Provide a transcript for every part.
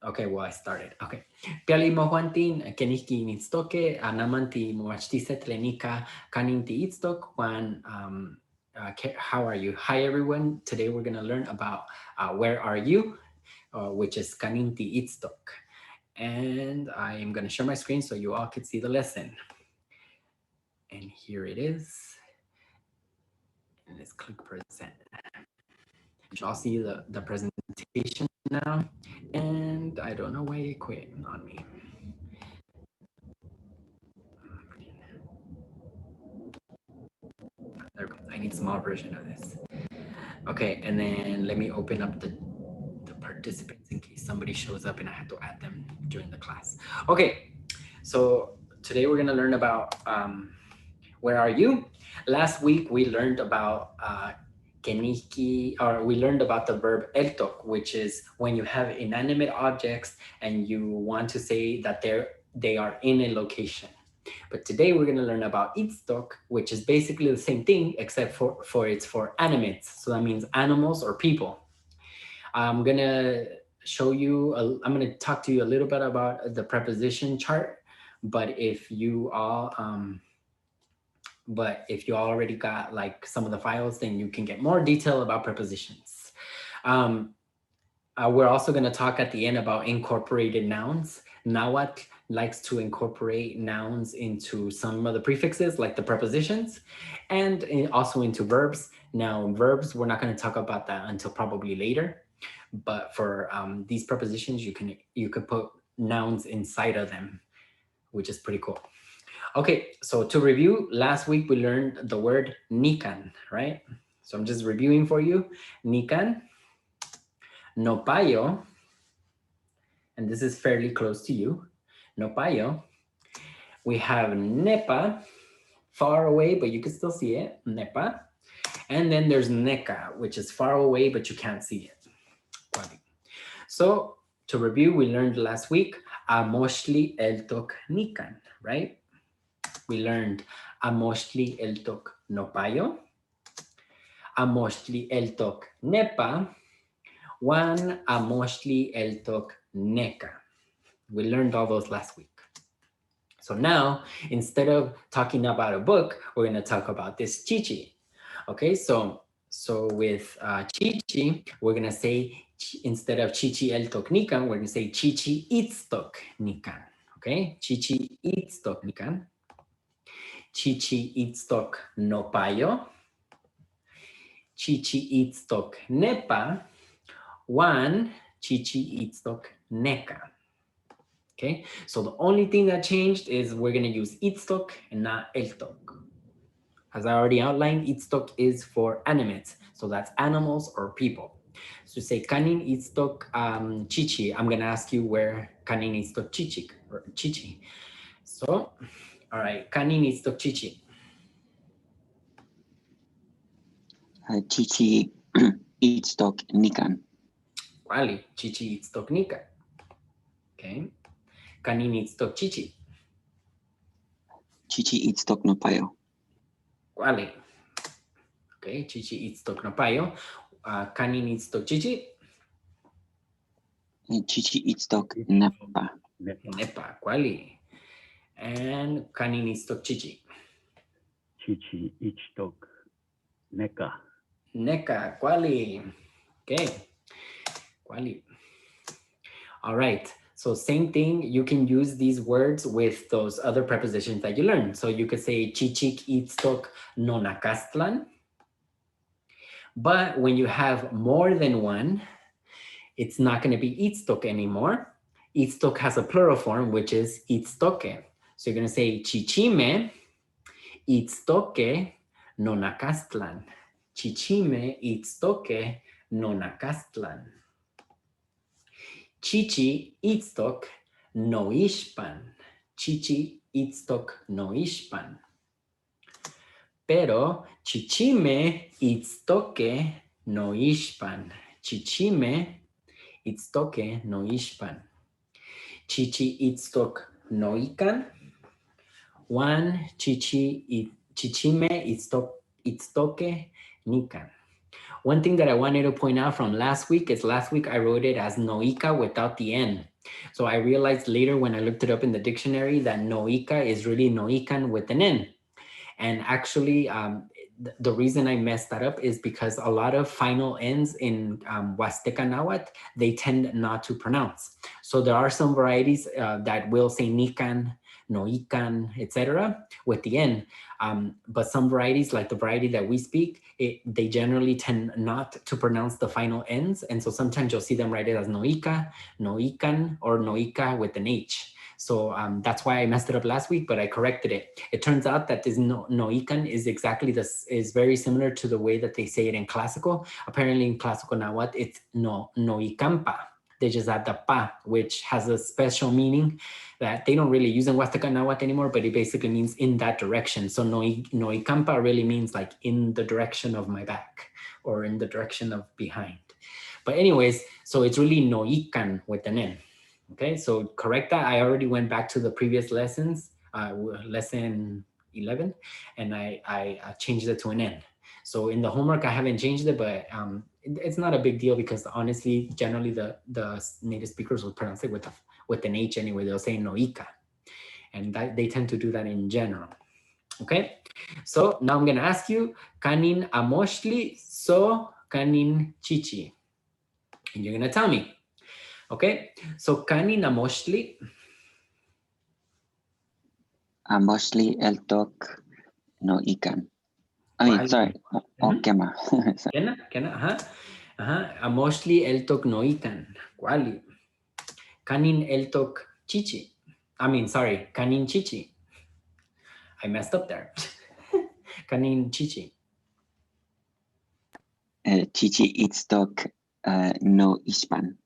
Okay, well, I started. Okay. Piali mohuantin, keniki nitstoke, anamanti moachtisetlenika, kaninti itstok, Juan. How are you? Hi, everyone. Today we're going to learn about where are you, which is kaninti itstok. And I am going to share my screen so you all can see the lesson. And here it is. And let's click present. You should all see the presentation now. And I don't know why it quit on me. There we go. I need a small version of this. Okay, and then let me open up the participants in case somebody shows up and I have to add them during the class. Okay, so today we're gonna learn about where are you? Last week we learned about keniki, or we learned about the verb eltok, which is when you have inanimate objects and you want to say that they are in a location. But today we're going to learn about itstok, which is basically the same thing, except for it's for animates. So that means animals or people. I'm going to show you, I'm going to talk to you a little bit about the preposition chart. But if you all, already got like some of the files, then you can get more detail about prepositions. We're also going to talk at the end about incorporated nouns. Nahuatl likes to incorporate nouns into some of the prefixes, like the prepositions, and also into verbs. Now, verbs, we're not going to talk about that until probably later. But for these prepositions, you can put nouns inside of them, which is pretty cool. Okay, so to review, last week we learned the word nikan, right? So I'm just reviewing for you. Nikan, nopayo, and this is fairly close to you. Nopayo. We have nepa, far away, but you can still see it, nepa. And then there's neka, which is far away, but you can't see it. So to review, we learned last week, amoshli eltok nikan, right? We learned amoshli eltok nopayo, amoshli eltok nepa, one amoshli eltok neka. We learned all those last week. So now, instead of talking about a book, we're going to talk about this chichi. Okay, so with chichi, we're going to say, instead of chichi eltok nikan, we're going to say chichi itstok nikan. Okay, chichi itstok nikan. Chichi itstok nopayo. Chichi itstok nepa. One chichi itstok neka. Okay, so the only thing that changed is we're going to use itstok and not eltok. As I already outlined, itstok is for animates. So that's animals or people. So say kanin itstok chichi. I'm going to ask you where kanin itstok chichi or chichi. So, all right, kanin itstok chichi. Chichi itstok nikan. Wali, chichi itstok nikan. Okay. Kanin itstok chichi. Chichi itstok nopayo. Wali. Okay, chichi itstok nopayo. Kanin itstok chichi. Chichi itstok nepa. Nepa, wali. And kanin itstok chichi. Chichi itstok neka. Neka, quali. Okay, quali. All right, so same thing. You can use these words with those other prepositions that you learned. So you could say chichik itstok nonacastlan. But when you have more than one, it's not going to be itstok anymore. Itstok has a plural form, which is itstoke. So you're going to say chichime itstoke nonacastlan. Chichime itstoke nonacastlan. Chichi itstok noishpan. Chichi itstok noishpan. Pero chichime itstoke noishpan. Chichime itstoke noishpan. Chichi itstok noikan. One chichime itstoke nikan. One thing that I wanted to point out from last week is last week I wrote it as Noika without the N. So I realized later when I looked it up in the dictionary that Noika is really Noikan with an N. And actually, the reason I messed that up is because a lot of final ends in Huasteca Nahuatl, they tend not to pronounce. So there are some varieties that will say Nican, Noican, etc. with the N. But some varieties, like the variety that we speak, they generally tend not to pronounce the final ends. And so sometimes you'll see them write it as Noica, Noican, or Noica with an H. So that's why I messed it up last week, but I corrected it. It turns out that this Noican is exactly this, is very similar to the way that they say it in classical. Apparently in classical Nahuatl, it's Noicampa. They just add the pa, which has a special meaning that they don't really use in Huasteca Nahuatl anymore, but it basically means in that direction. So Noicampa really means like in the direction of my back or in the direction of behind. But anyways, so it's really Noican with an N. Okay, so correct that. I already went back to the previous lessons, lesson 11, and I changed it to an N. So in the homework, I haven't changed it, but it's not a big deal because honestly, generally the native speakers will pronounce it with an H anyway. They'll say Noica, and they tend to do that in general. Okay, so now I'm gonna ask you, kanin amoshli so kanin chichi, and you're gonna tell me. Okay, so kanin amoshli. Mostly eltok no ikan. I mean, sorry. Kema. Sorry. Kena, amoshli eltok no ikan. Kuali. Kanin eltok chichi. I mean, sorry, kanin chichi. I messed up there. Kanin chichi. Chichi itztok no ispan.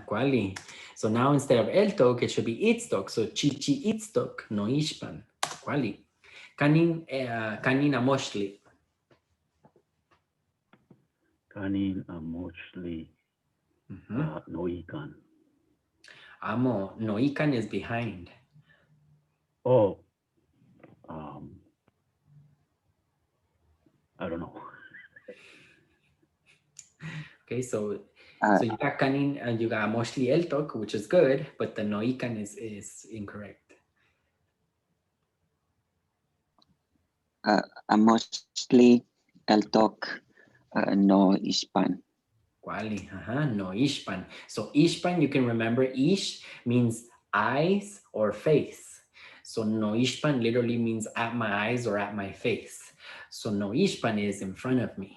Kuali. So now instead of eltok, it should be itztok. So chichi itztok no ishpan. Kuali. Kanin amoshli. Kanin mostly Noikan. Amo, noikan is behind. Oh, I don't know. Okay, so you got kanin and you got mostly eltok, which is good, but the noikan is incorrect. Mostly eltok no ispan. Kuali, no ishpan. So ishpan, you can remember ish means eyes or face. So no ishpan literally means at my eyes or at my face. So no ishpan is in front of me.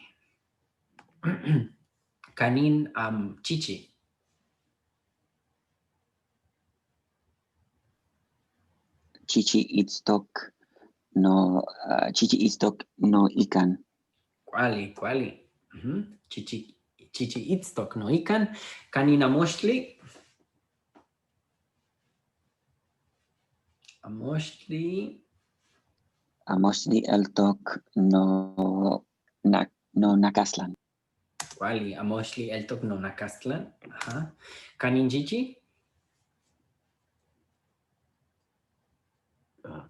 Kanin chichi. Chichi itztok no ikan. Kuali. Chichi itztok no ikan. Kanin amoshli. Mostly eltok no nakaslan. Kuali, amoshli eltok no nakastlan. Kanin chichi.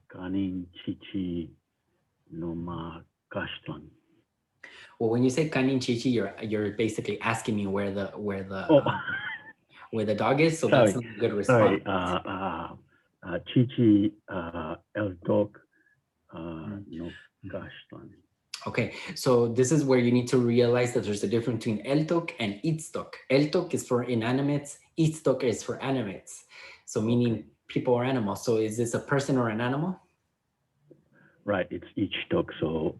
Kanin chichi no makashlan. Well, when you say kanin chichi, you're basically asking me where the dog is. So that's not a good response. Sorry, chichi eltok no kashlan. Okay, so this is where you need to realize that there's a difference between eltok and itztok. Eltok is for inanimates, itztok is for animates. So meaning people or animals. So is this a person or an animal? Right, it's ichtok. So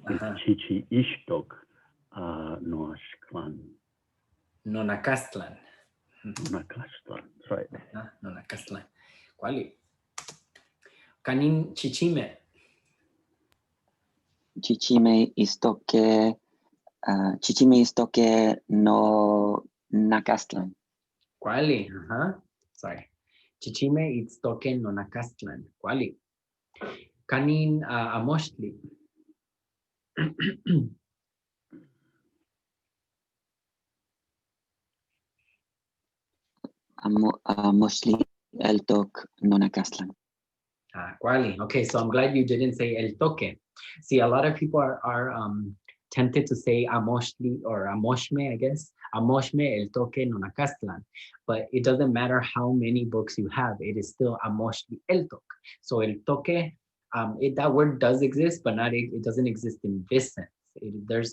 it's chichi ichtok no ashklan. No nakastlan. Nakastlan, right. No nakastlan. Kuali. Kanin chichime. Chichime istoke no nakastlan. Kuali. Sorry. Chichime itztoke no nakastlan. Kuali. Kanin amoshli. Mostly eltok no nakastlan. Kuali. Okay, so I'm glad you didn't say el toque. See, a lot of people are tempted to say Amoshli or Amoshme, I guess. Amoshme el toque Nonacastlan. But it doesn't matter how many books you have, it is still Amoshli el toque. So el toque, that word does exist, but not it doesn't exist in this sense.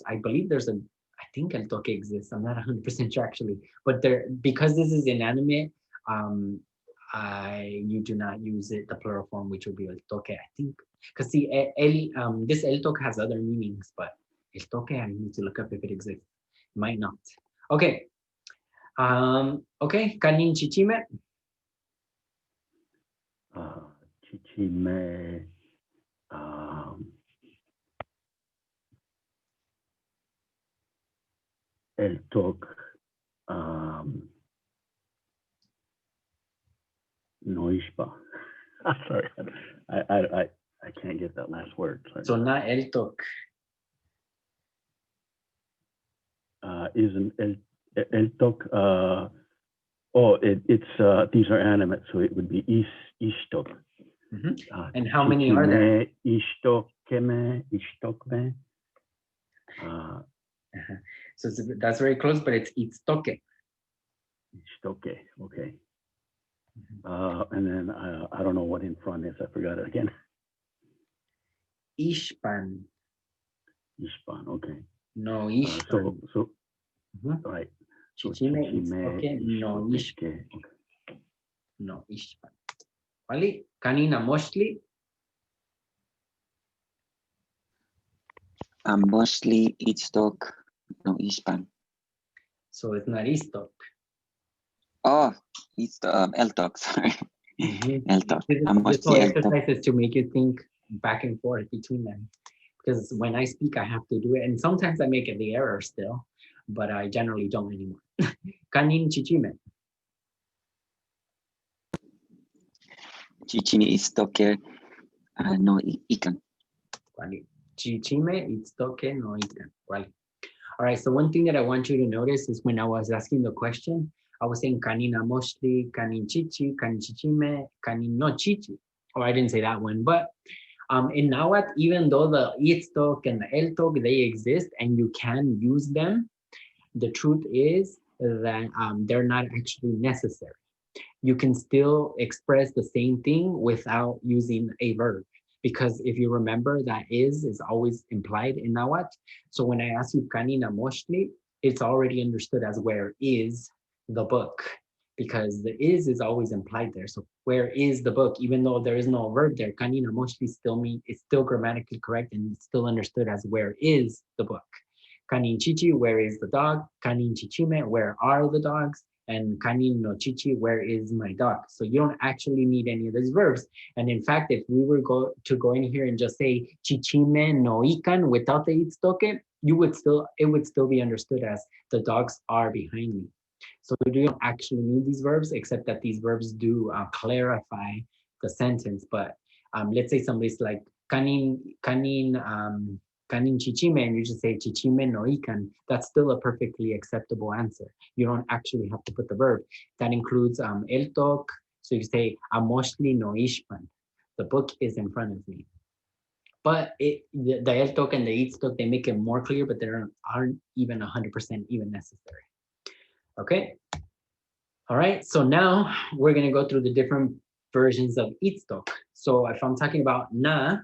I believe there's I think el toque exists. I'm not 100% sure actually, but because this is inanimate, you do not use it, the plural form, which would be el toque, I think. Because see, this el toque has other meanings, but el toque, I need to look up if it exists. It might not. Okay. Okay, kanin chichime. Chichime. El toc. Noishba. Sorry, I can't get that last word. Sorry. So not el toc. Isn't el toc? It's these are animate, so it would be ishtok. And how many are there? Ishtokeme, ishtokme. So that's very close, but it's itztoke. Ishtoke, okay. And then I don't know what in front is. I forgot it again. Ishpan. Ishpan, okay. No ishpan. So right. So Chichime, itztoke, no ishpan. Okay. No ishpan. Wali, kanina mostly. Mostly Itztok, no Ishpan. So it's not istok. Oh, it's Eltok, sorry. Eltok. This whole exercise is to make you think back and forth between them. Because when I speak, I have to do it. And sometimes I make the error still, but I generally don't anymore. Kanin chichime. Chichime Itztoke, no Ikan. Chichime, itztoke, no ikan. All right, so one thing that I want you to notice is when I was asking the question, I was saying kanina mostly, kanin chichi, kanin chichime, kanin no chichi. Oh, I didn't say that one, but in Nahuatl, even though the itztok and the eltok, they exist and you can use them, the truth is that they're not actually necessary. You can still express the same thing without using a verb. Because if you remember that is always implied in Nahuatl. So when I ask you kanina mostly, it's already understood as where is the book, because the is always implied there. So where is the book? Even though there is no verb there, kanina mostly it's still grammatically correct and it's still understood as where is the book. Kanin chichi, where is the dog? Kanin chichime, where are the dogs? And kanin no chichi, where is my dog? So you don't actually need any of these verbs. And in fact, if we were to go in here and just say chichime no ikan without the itztoke, it would still be understood as the dogs are behind me. So you don't actually need these verbs, except that these verbs do clarify the sentence. But let's say somebody's like kanin chichime, and you just say chichime no ikan, that's still a perfectly acceptable answer. You don't actually have to put the verb. That includes eltok. So you say amoshli no ishpan. The book is in front of me. But the eltok and the itztok, they make it more clear, but they aren't even 100% even necessary. Okay. All right. So now we're going to go through the different versions of itztok. So if I'm talking about na,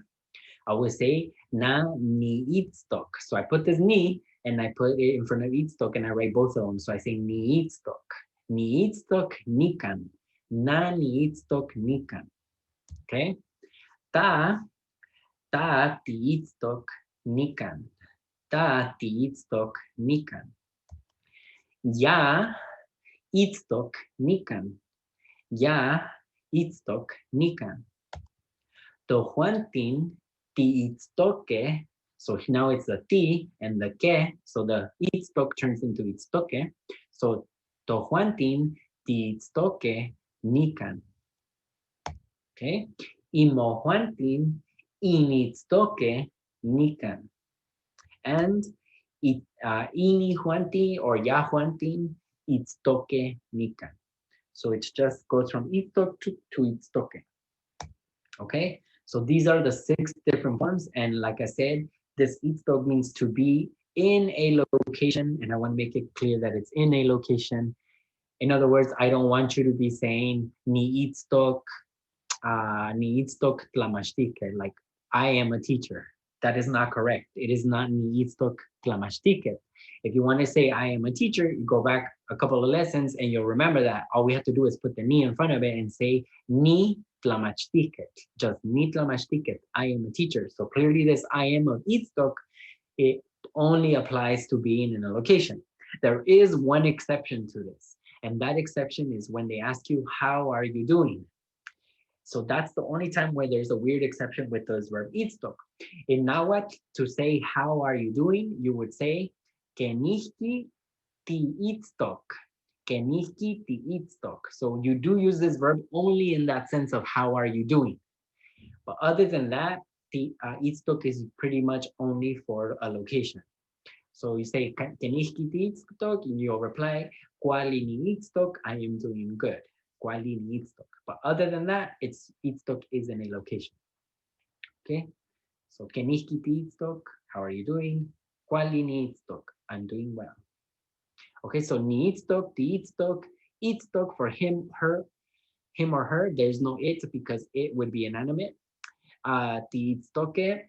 I would say na ni itztok. So I put this ni and I put it in front of itztok and I write both of them. So I say ni itztok. Ni itztok nikan. Na ni itztok nikan. Okay. Ta ti itztok nikan. Ta ti itztok nikan. Ya itztok nikan. Ya itztok nikan. Tohuantin ti itztoke. So now it's the ti and the ke. So the itztok turns into itztoke. So tohuantin ti itztoke nikan. Okay. Imohuantin initztoke nikan. And inihuantin or yahuantin itztoke nikan. So it just goes from itztok to itztoke. Okay, so these are the 6 different forms. And like I said, this itztok means to be in a location, and I want to make it clear that it's in a location. In other words, I don't want you to be saying ni itztok tlamashtiket, like I am a teacher. That is not correct. It is not ni itztok tlamashtiket. If you want to say I am a teacher, you go back a couple of lessons and you'll remember that all we have to do is put the ni in front of it and say ni tlamashtiket, just ni tlamashtiket. I am a teacher. So clearly this I am of itztok, it only applies to being in a location. There is one exception to this, and that exception is when they ask you, how are you doing? So that's the only time where there's a weird exception with this verb itztok. In Nahuatl, to say how are you doing, you would say kenihki ti itztok. Kenihki ti itztok. So you do use this verb only in that sense of how are you doing. But other than that, the itztok is pretty much only for a location. So you say kenihki ti itztok, and you'll reply kuali ni itztok, I am doing good. Kuali ni itztok. But other than that, it's itztok is in a location. Okay. So kenihki ti itztok, how are you doing? Kuali ni itztok, I'm doing well. Okay, so ni itztok, ti itztok, itztok for him, her, him or her, there's no it because it would be inanimate. Ti itztoke,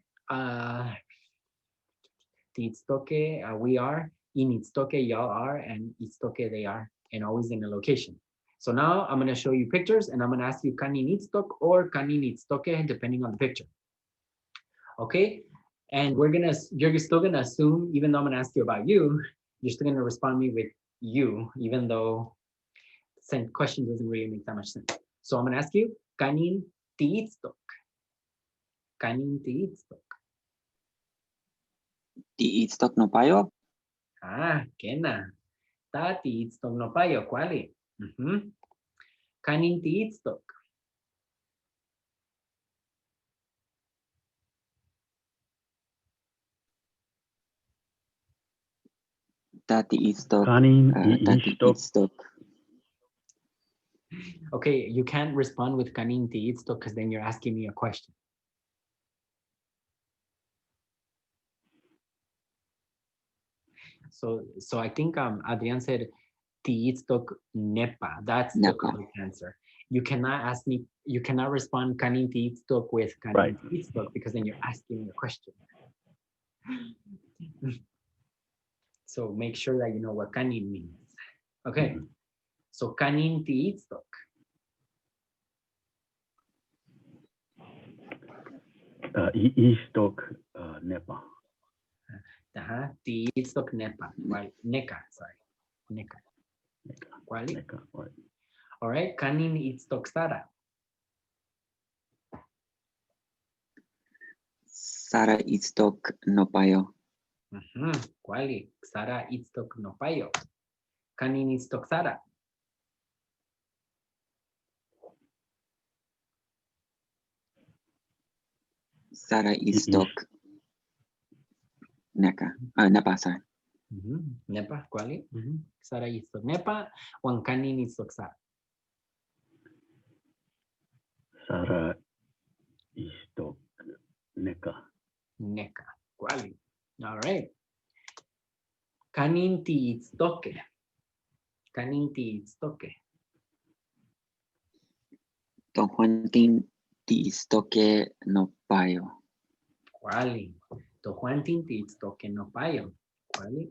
we are, in itztoke, y'all are, and itztoke, they are, and always in a location. So now I'm going to show you pictures, and I'm going to ask you kanin itztok or kanin itztoke, depending on the picture. Okay, and you're still going to assume, even though I'm going to ask you about you, you're still going to respond me with you, even though the question doesn't really make that much sense. So I'm going to ask you, kanin ti itztok. Kanin ti itztok. Ti itztok no payo. Kena. Ta ti itztok no payo, kuali. Kanin ti itztok. Tati itztok. Kanin Tati itztok. itztok. Okay, you can't respond with kanin ti itztok because then you're asking me a question. So I think Adrian said ti itztok nepa. That's the correct answer. You cannot ask me. You cannot respond kanin ti itztok with kanin ti itztok because then you're asking me a question. So make sure that you know what kanin means. Okay. So kanin ti itztok. Itztok nepa. Ti itztok nepa. Right. Neka, sorry. Neka. ¿Cuál? Neka, right. All right. Kanin itztok sara. Sara itztok no payo. ¿Cuál? Sara itztok no payo. Kanin itztok sara. Sara itztok neka. Nepa, sorry. Nepa, ¿cuál? Sara itztok nepa. Juan kanin itztok sara. Sara itztok neka. Neka, ¿cuál? All right. Kanin ti itztoke. Kanin ti itztoke. Don Juantin ti itztoke no payo. ¿Cuál? To Juantin ti itztoke no payo. ¿Cuál?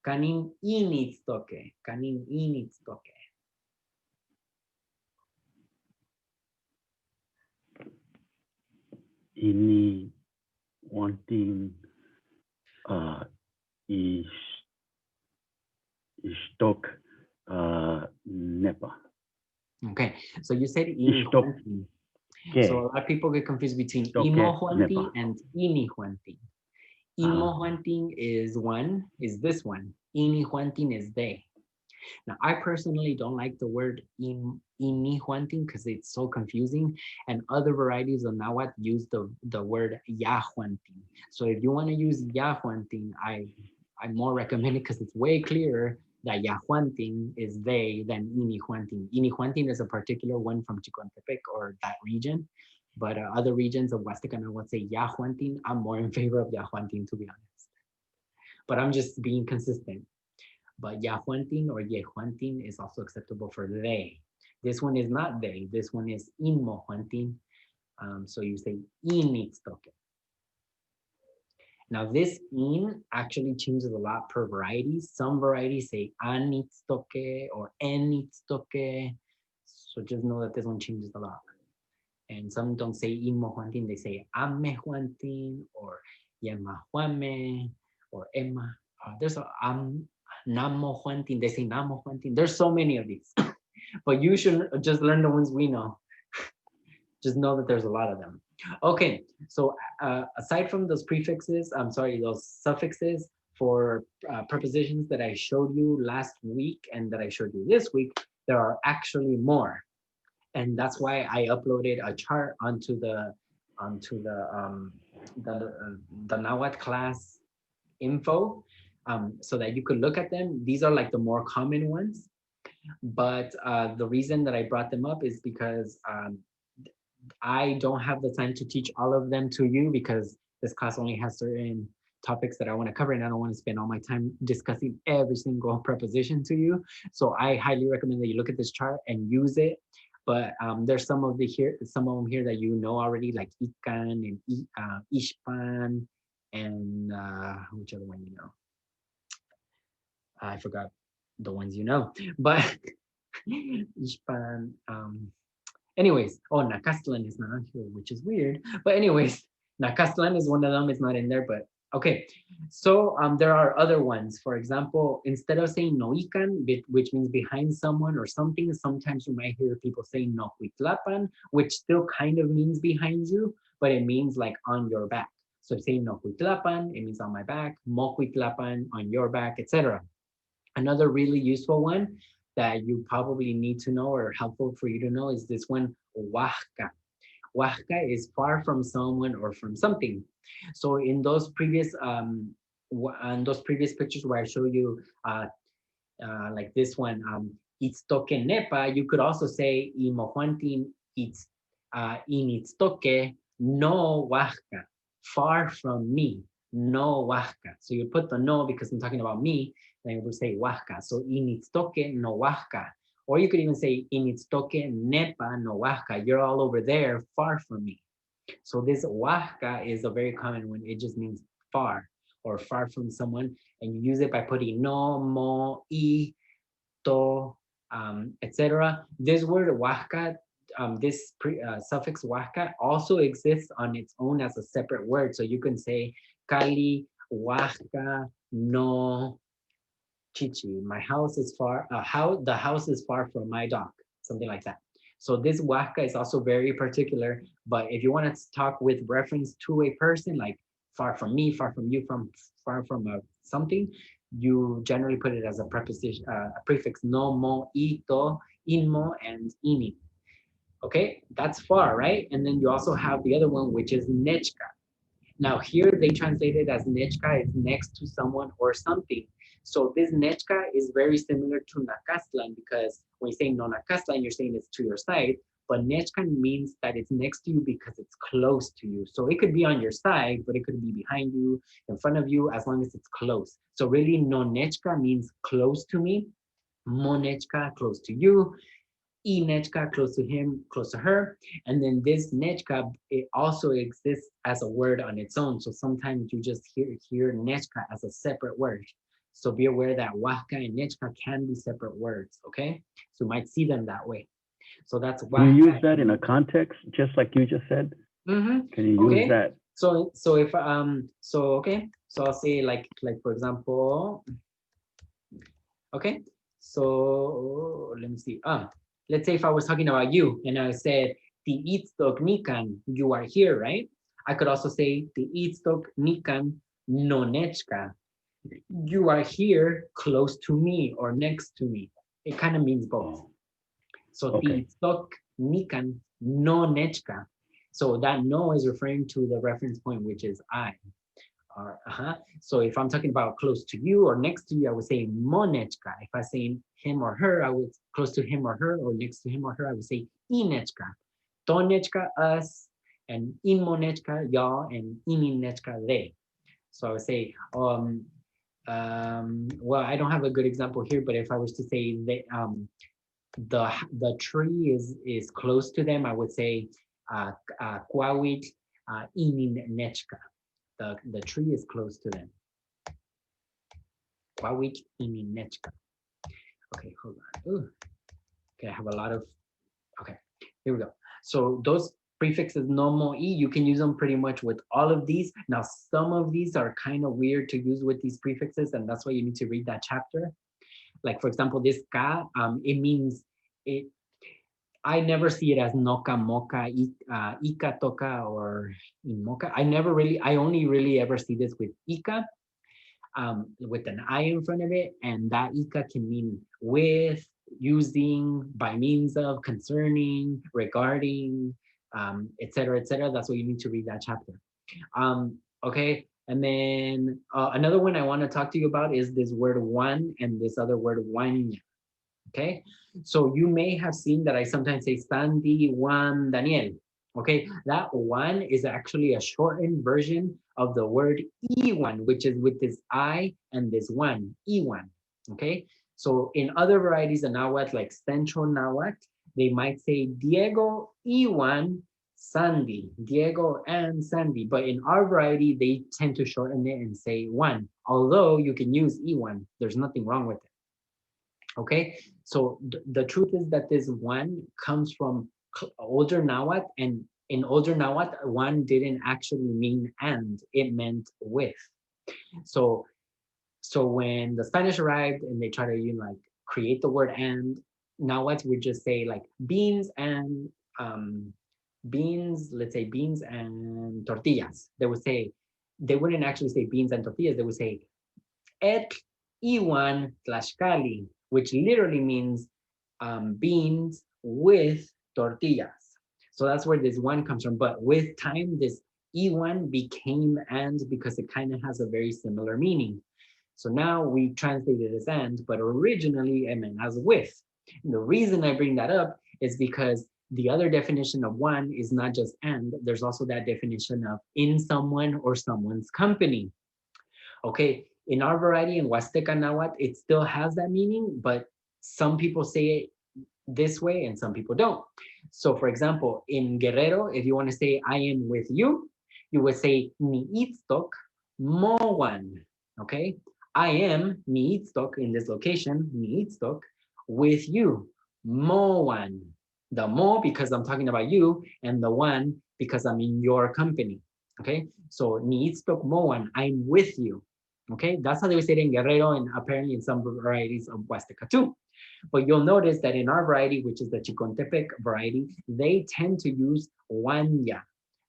Kanin in itztoke. Kanin in itztoke. Ini wanting itztok nepa. Okay, so you said ini Itztok. Juantin. Okay. So a lot of people get confused between Itztoke imo Juantin nepa. and ini Juantin. Imo Juantin is this one. Ini Juantin is they. Now, I personally don't like the word ini Juantin because it's so confusing, and other varieties of Nahuatl use the word ya Juantin. So if you want to use ya Juantin, I more recommend it because it's way clearer that ya Juantin is they than ini Juantin. Ini Juantin is a particular one from Chicontepec or that region, but other regions of Huasteca Nahuatl say ya Juantin. I'm more in favor of ya Juantin, to be honest. but I'm just being consistent. But ya Juantin or ye Juantin is also acceptable for they. This one is not they. This one is inmo Juantin. So you say initztoque. Now this in actually changes a lot per variety. Some varieties say anitztoque or enitztoque. So just know that this one changes a lot. And some don't say inmo Juantin, they say ame Juantin or yema Juame or Emma. There's a namo Juantin, they say namo Juantin. There's so many of these, but you should just learn the ones we know. Just know that there's a lot of them. Okay, so aside from those prefixes, I'm sorry, those suffixes for prepositions that I showed you last week and that I showed you this week, there are actually more. And that's why I uploaded a chart onto the Nahuatl class info, so that you could look at them. These are like the more common ones. But the reason that I brought them up is because I don't have the time to teach all of them to you, because this class only has certain topics that I want to cover, and I don't want to spend all my time discussing every single preposition to you. So I highly recommend that you look at this chart and use it. But there's some of them here that you know already, like ikan and ishpan, and which other one you know? I forgot the ones you know, but ishpan. Anyways, oh, Nakastlan is not here, which is weird. But anyways, Nakastlan is one of them. It's not in there, but okay. So there are other ones. For example, instead of saying noikan, which means behind someone or something, sometimes you might hear people saying nohuitlapan, which still kind of means behind you, but it means like on your back. So if saying nohuitlapan, it means on my back, mohuitlapan, on your back, etc. Another really useful one that you probably need to know or helpful for you to know is this one, huasca. Huasca is far from someone or from something. So in those previous pictures where I show you like this one, itztoque nepa, you could also say imojuantin it's in itztoque no huasca, far from me, no huasca. So you put the no because I'm talking about me, then you would say huasca. So initztoque no huasca. Or you could even say initztoque nepa no huasca. You're all over there, far from me. So this huasca is a very common one. It just means far or far from someone. And you use it by putting no, mo, I, to, etc. This word huasca, this suffix huasca also exists on its own as a separate word. So you can say Cali, huasca, no, chichi. My house is far, the house is far from my dog, something like that. So this huasca is also very particular, but if you want to talk with reference to a person, like far from me, far from you, far from something, you generally put it as a preposition, a prefix no, mo, ito, inmo, and ini. Okay, that's far, right? And then you also have the other one, which is nechka. Now here they translate it as nechka is next to someone or something. So this nechka is very similar to nakastlan, because when you say no nakastlan, you're saying it's to your side, but nechka means that it's next to you because it's close to you. So it could be on your side, but it could be behind you, in front of you, as long as it's close. So really no nechka means close to me, mo nechka close to you, I nechka close to him, close to her. And then this nechka, it also exists as a word on its own. So sometimes you just hear nechka as a separate word. So be aware that huasca and nechka can be separate words, okay? So you might see them that way. So that's huasca. Can you use that in a context, just like you just said? Mm-hmm. Can you use that? So if okay, so I'll say like for example, okay, so let me see. Let's say if I was talking about you and I said, "Ti itztok nikan," you are here, right? I could also say, "Ti itztok nikan no nechka," you are here close to me or next to me. It kind of means both. So okay. Ti itztok nikan no nechka. So that no is referring to the reference point, which is I. So if I'm talking about close to you or next to you, I would say monechka. If I say him or her, I would close to him or her, or next to him or her, I would say inechka. Tonechka, us, and inmonechka, y'all, and ininechka, they. So I would say, Well, I don't have a good example here, but if I was to say the tree is close to them, I would say Kwawit inin nechka. The tree is close to them. Kwawit inin nechka. Okay, hold on. Ooh. Okay, I have a lot of. Okay, here we go. So those prefixes no, mo, e, you can use them pretty much with all of these. Now, some of these are kind of weird to use with these prefixes, and that's why you need to read that chapter. Like, for example, this ka, it means it. I never see it as noka, moka, ika, toka, or imoka. I only really ever see this with ika, with an I in front of it, and that ika can mean with, using, by means of, concerning, regarding, etc., etc. That's what you need to read that chapter. Okay, and then another one I want to talk to you about is this word one and this other word one. Okay, so you may have seen that I sometimes say Sandy, Juan, Daniel. Okay, that one is actually a shortened version of the word Iwan, which is with this I and this one, Iwan. Okay, so in other varieties of Nahuatl, like Central Nahuatl, they might say Diego, Iwan, Sandy, Diego and Sandy. But in our variety, they tend to shorten it and say one, although you can use Iwan. There's nothing wrong with it. Okay, so the truth is that this one comes from older Nahuatl, and in older Nahuatl, one didn't actually mean and, it meant with. So when the Spanish arrived and they try to like create the word and, Nahuatl would just say like beans and beans, let's say beans and tortillas. They would say, they wouldn't actually say beans and tortillas, they would say et iwan tlaxcali, which literally means beans with tortillas. So that's where this one comes from. But with time, this E1 became and because it kind of has a very similar meaning. So now we translate it as and, but originally it meant as with. And the reason I bring that up is because the other definition of one is not just and, there's also that definition of in someone or someone's company. Okay, in our variety in Huasteca Nahuatl, it still has that meaning, but some people say it this way and some people don't. So for example, in Guerrero, if you want to say I am with you, you would say mi itztok mowan. Okay, I am mi itztok in this location, mi itztok with you, mowan. The mo because I'm talking about you, and the one because I'm in your company. Okay, so mi itztok mowan, I'm with you. Okay, that's how they would say it in Guerrero and apparently in some varieties of Huasteca too. But you'll notice that in our variety, which is the Chicontepec variety, they tend to use wanya.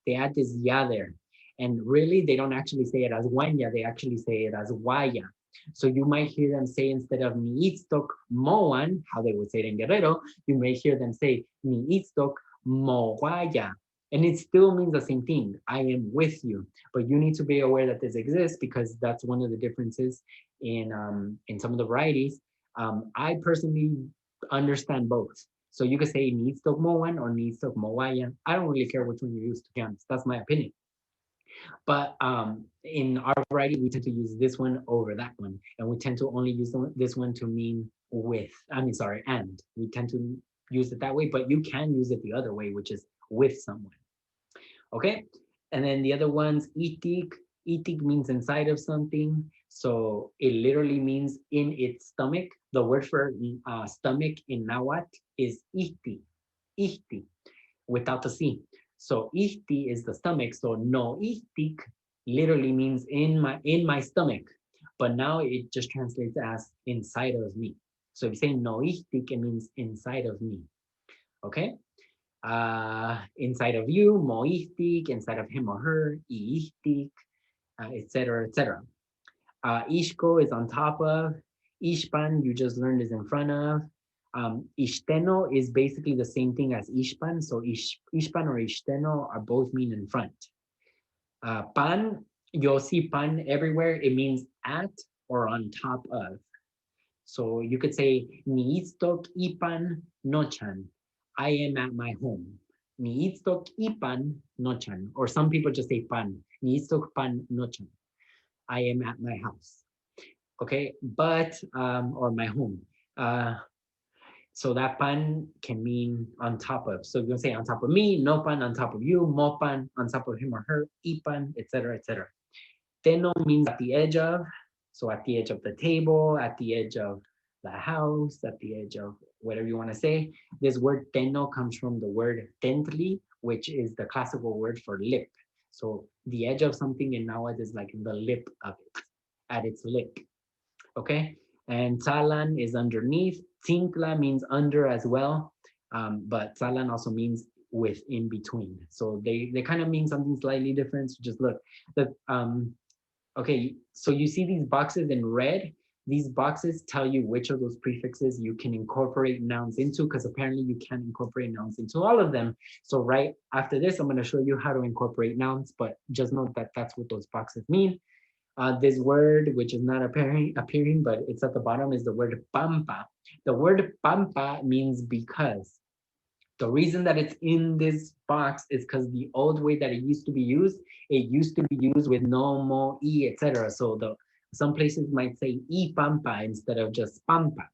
They add this ya there. And really, they don't actually say it as wanya, they actually say it as waya. So you might hear them say instead of ni itztok moan, how they would say it in Guerrero, you may hear them say ni itztok moguaya. And it still means the same thing. I am with you, but you need to be aware that this exists because that's one of the differences in some of the varieties. I personally understand both. So you could say needs to moan or needs to moaya. I don't really care which one you use, to be honest. That's my opinion. But in our variety, we tend to use this one over that one. And we tend to only use this one to mean with, and. We tend to use it that way, but you can use it the other way, which is with someone. Okay, and then the other ones, itik. Itik means inside of something. So it literally means in its stomach. The word for stomach in Nahuatl is ihti, ihti, without the C. So ihti is the stomach. So no ihtik literally means in my stomach. But now it just translates as inside of me. So if you say no ihtik, it means inside of me. Okay. Inside of you, moihtik, inside of him or her, iihtik, etc., etc. Ishko is on top of. Ishpan, you just learned, is in front of. Ishteno is basically the same thing as Ishpan. So Ishpan or Ishteno are both mean in front. Pan, you'll see pan everywhere. It means at or on top of. So you could say Niitztok ipan nochan. I am at my home. Niitztok ipan nochan. Or some people just say pan. Niitztok pan nochan. I am at my house. okay? But, or my home. So that pan can mean on top of. So you're gonna say on top of me, no pan on top of you, mo pan on top of him or her, ipan, etc., etc. Teno means at the edge of, so at the edge of the table, at the edge of the house, at the edge of whatever you want to say. This word teno comes from the word tentli, which is the classical word for lip. So the edge of something in Nahuatl is like the lip of it, at its lip. Okay, and talan is underneath. Tinkla means under as well, but talan also means with in between. So they kind of mean something slightly different. So just look, the okay, so you see these boxes in red. These boxes tell you which of those prefixes you can incorporate nouns into, because apparently you can incorporate nouns into all of them. So right after this, I'm going to show you how to incorporate nouns, but just note that that's what those boxes mean. This word, which is not appearing, but it's at the bottom, is the word pampa. The word pampa means because. The reason that it's in this box is because the old way that it used to be used with no, mo, e, etc. So some places might say e pampa instead of just pampa.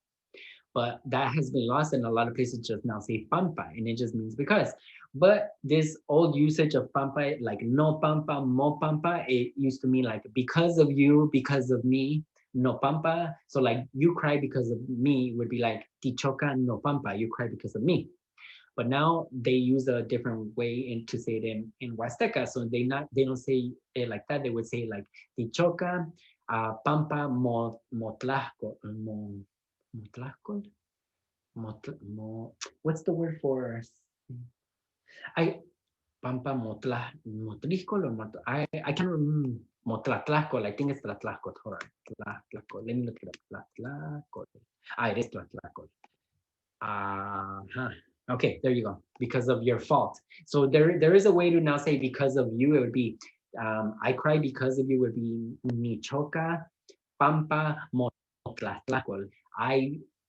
But that has been lost, and a lot of places just now say pampa, and it just means because. But this old usage of pampa, like no pampa, mo pampa, it used to mean like because of you, because of me, no pampa. So like you cry because of me would be like tichoca no pampa, you cry because of me. But now they use a different way to say it in Huasteca. So they don't say it like that. They would say like tichoca, pampa, motlahco, motlahco, what's the word for? I pampa motlisco or I can't remember. Motlatlacol, I think it's Tlatlacol. Hold on, Tlatlacol. Let me look it up. Tlatlacol. It is Tlatlacol. Okay, there you go. Because of your fault. So there is a way to now say because of you. It would be I cry because of you would be mi choca pampa motlatlacol.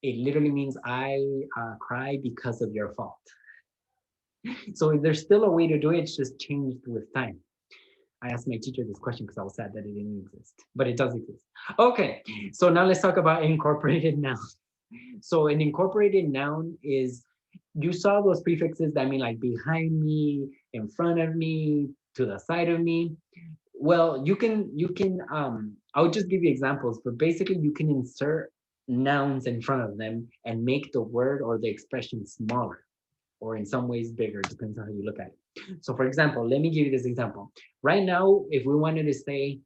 It literally means I cry because of your fault. So there's still a way to do it. It's just changed with time. I asked my teacher this question because I was sad that it didn't exist, but it does exist. Okay, so now let's talk about incorporated nouns. So an incorporated noun is, you saw those prefixes that mean like behind me, in front of me, to the side of me. Well, you can I'll just give you examples, but basically you can insert nouns in front of them and make the word or the expression smaller, or in some ways bigger, depends on how you look at it. So for example, let me give you this example. Right now, if we wanted to say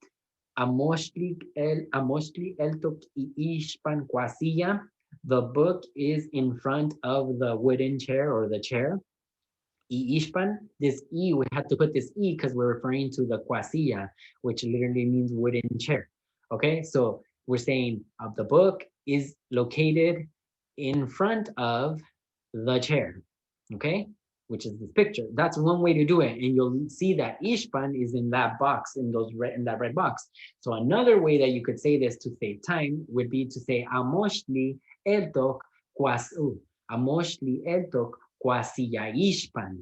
Amoshli el tok ishpan kwasiya, the book is in front of the wooden chair or the chair. Ishpan, this E, we had to put this E because we're referring to the kwasiya, which literally means wooden chair. Okay, so we're saying the book is located in front of the chair. Okay, which is this picture. That's one way to do it, and you'll see that ishpan is in that box, in that red box. So another way that you could say this to save time would be to say amoshli eltok kwasu, amoshli eltok kwasiya ishpan.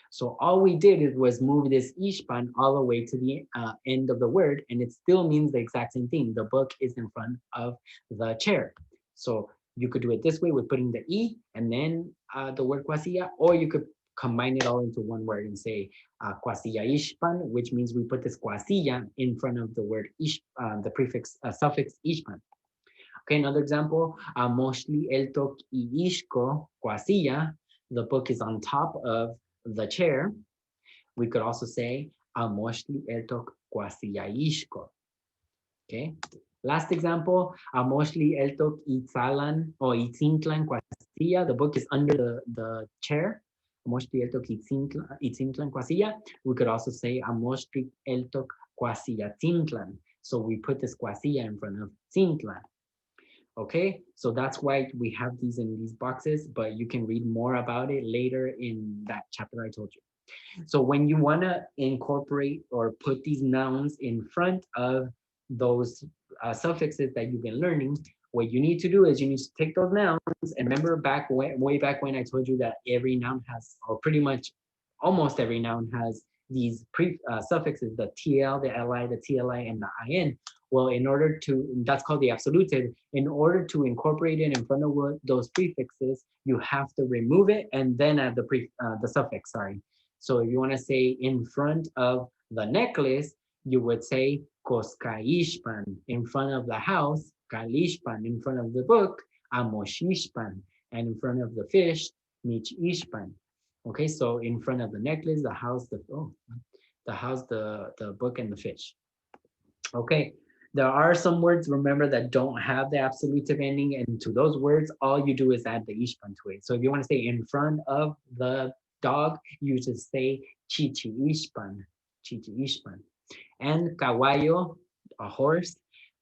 So all we did was move this ishpan all the way to the end of the word, and it still means the exact same thing. The book is in front of the chair. So you could do it this way with putting the E and then the word kwasiya, or you could combine it all into one word and say kwasiya ishpan, which means we put this kwasiya in front of the word ish, the prefix, suffix ishpan. Okay, another example, moshli eltok ishko kwasiya, the book is on top of the chair. We could also say amoshli eltok kwasiya ishko. Okay. Last example, Amoshli eltok itzalan or itzintlan kwasiya. The book is under the chair. Amoshli eltok itzintlan kwasiya. We could also say Amoshli eltok kwasiya tintlan. So we put this kwasiya in front of tintlan. Okay, so that's why we have these in these boxes, but you can read more about it later in that chapter I told you. So when you want to incorporate or put these nouns in front of those suffixes that you've been learning, what you need to do is you need to take those nouns and remember way back when I told you that every noun has, or pretty much almost every noun has these suffixes, the TL, the LI, the TLI, and the IN. Well, in order to, that's called the absolutive. In order to incorporate it in front of those prefixes, you have to remove it and then add the suffix, sorry. So if you want to say in front of the necklace, you would say koskaishpan. In front of the house, kalishpan. In front of the book, amoshishpan. And in front of the fish, michishpan. Okay, so in front of the necklace, the house, the book, and the fish. Okay, there are some words, remember, that don't have the absolutive ending, and to those words, all you do is add the ishpan to it. So if you want to say in front of the dog, you just say chichi ishpan, chichi ishpan. And caballo, a horse,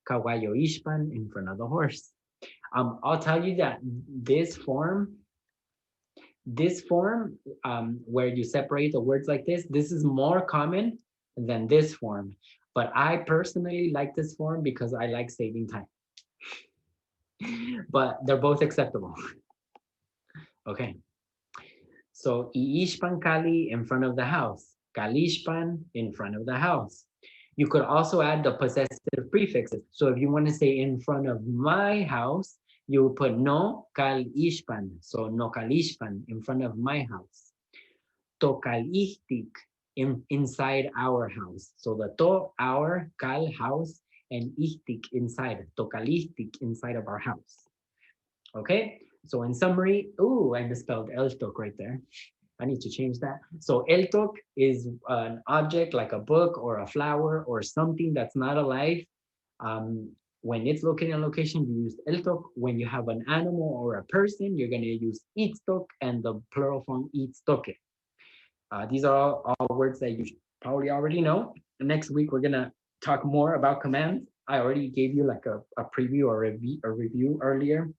caballo ishpan, in front of the horse. I'll tell you that this form, where you separate the words like this is more common than this form. But I personally like this form because I like saving time. But they're both acceptable. Okay. So iishpan kali, in front of the house. Kalishpan, in front of the house. You could also add the possessive prefixes. So if you want to say in front of my house, you would put no kalishpan. So no kalishpan, in front of my house. Tokalihtik, inside our house. So the to, our, kal, house, and ihtik, inside. Tokalihtik, inside of our house. Okay, so in summary, oh, I misspelled eltok right there. I need to change that. So eltok is an object like a book or a flower or something that's not alive. When it's located in a location, you use eltok. When you have an animal or a person, you're going to use itstok and the plural form itstoke. These are all words that you probably already know. Next week, we're going to talk more about commands. I already gave you like a preview or a review earlier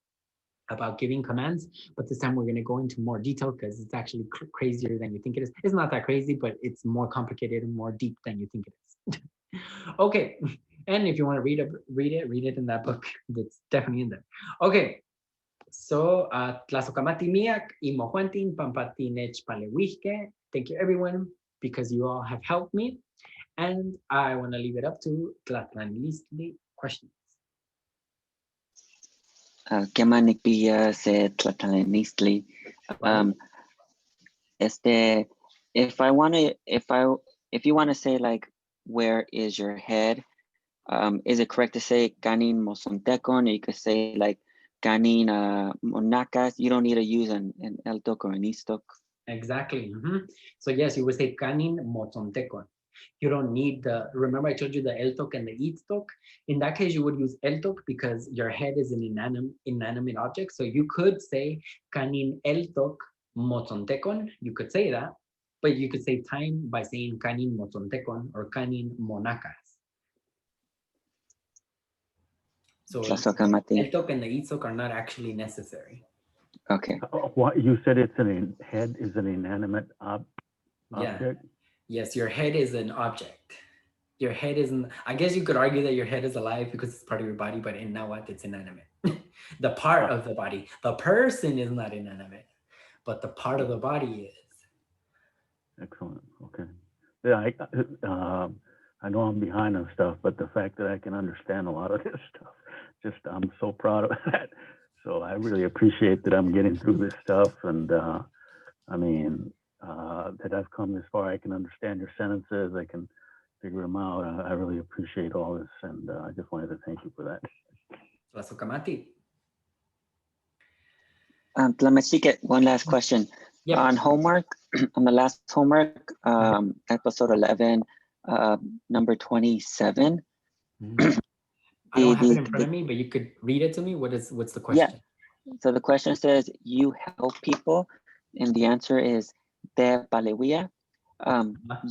about giving commands, but this time we're going to go into more detail because it's actually crazier than you think it is. It's not that crazy, but it's more complicated and more deep than you think it is. Okay, and if you want to read it in that book. It's definitely in there. Okay, so tlasokamati miak imohuantin pampatinech palewihke. Thank you everyone because you all have helped me, and I want to leave it up to Tlatlanistli questions. Kemanik pilla se Tlatlanistli. If you want to say like, where is your head? Is it correct to say kanin mosontecon? Or you could say like kanin monacas. You don't need to use an eltok or an istok. Exactly. So yes, you would say kanin motontecon. You don't need remember I told you the eltok and the itstok? In that case, you would use eltok because your head is an inanimate object. So you could say kanin eltok motontecon. You could say that, but you could save time by saying kanin motontecon or kanin monacas. So eltok and the itstok are not actually necessary. Okay. What you said, head is an inanimate object? Yes, your head is an object. Your head isn't, I guess you could argue that your head is alive because it's part of your body, but in now what, it's inanimate. The part of the body. The person is not inanimate, but the part of the body is. Excellent. Okay. Yeah, I know I'm behind on stuff, but the fact that I can understand a lot of this stuff, I'm so proud of that. So I really appreciate that I'm getting through this stuff, and that I've come this far. I can understand your sentences. I can figure them out. I really appreciate all this, and I just wanted to thank you for that. Tlasokamati. Tlamachike, one last question. Yep. On homework, on the last homework, episode 11, number 27. I don't have it in front of me, but you could read it to me. What's the question? Yeah. So the question says, you help people, and the answer is de palewia.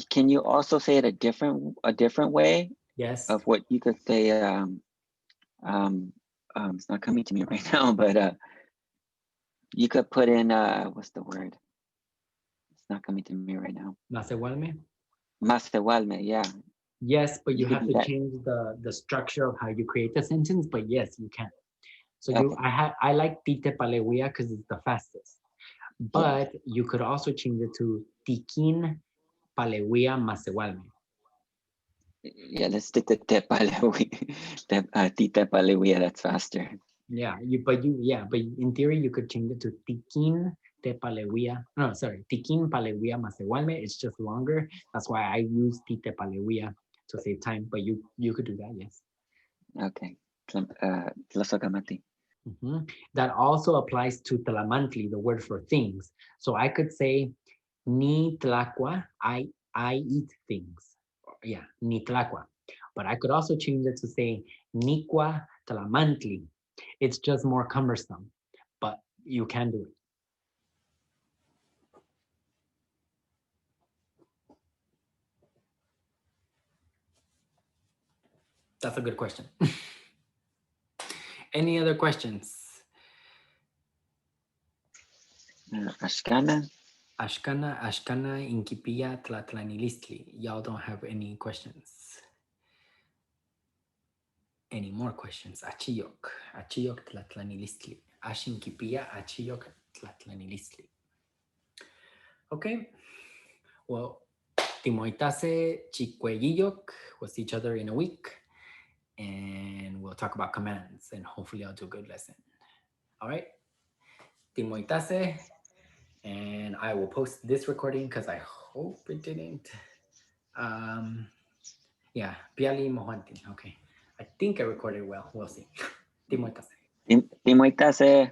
Can you also say it a different way? Yes. Of what you could say? It's not coming to me right now, but you could put in what's the word? It's not coming to me right now. Masewalme. Masewalme, yeah. Yes, but you have to change the structure of how you create the sentence. But yes, you can. So okay. I like tite palewia because it's the fastest. But you could also change it to tikin palewia masewalme. Yeah, let's stick to Tepalewi. Titepalewia, that's faster. Yeah, but in theory you could change it to Tikin Tepalewia. No, sorry, Tikin Palewia Masehualme. It's just longer. That's why I use Titepalewia to save time. But you could do that, yes. Okay. Tlasogamati. That also applies to Tlamantli, the word for things. So I could say Ni Tlacua, I eat things. Yeah, Ni Tlacua. But I could also change it to say Niqua Tlamantli. It's just more cumbersome, but you can do it. That's a good question. Any other questions? Ashkana. Ashkana, Inkipia, Tlatlanilistli. Y'all don't have any questions. Any more questions? Achiyok, Tlatlanilistli. Ashinkipia, Achiyok, Tlatlanilistli. Okay. Well, Timoitase, Chikweyiyok. We'll see each other in a week. And we'll talk about commands. And hopefully I'll do a good lesson. All right. Timoitase. And I will post this recording because I hope it didn't. Yeah, Piali Mohantin. Okay. I think I recorded well. We'll see. Timoitase. Timoitase.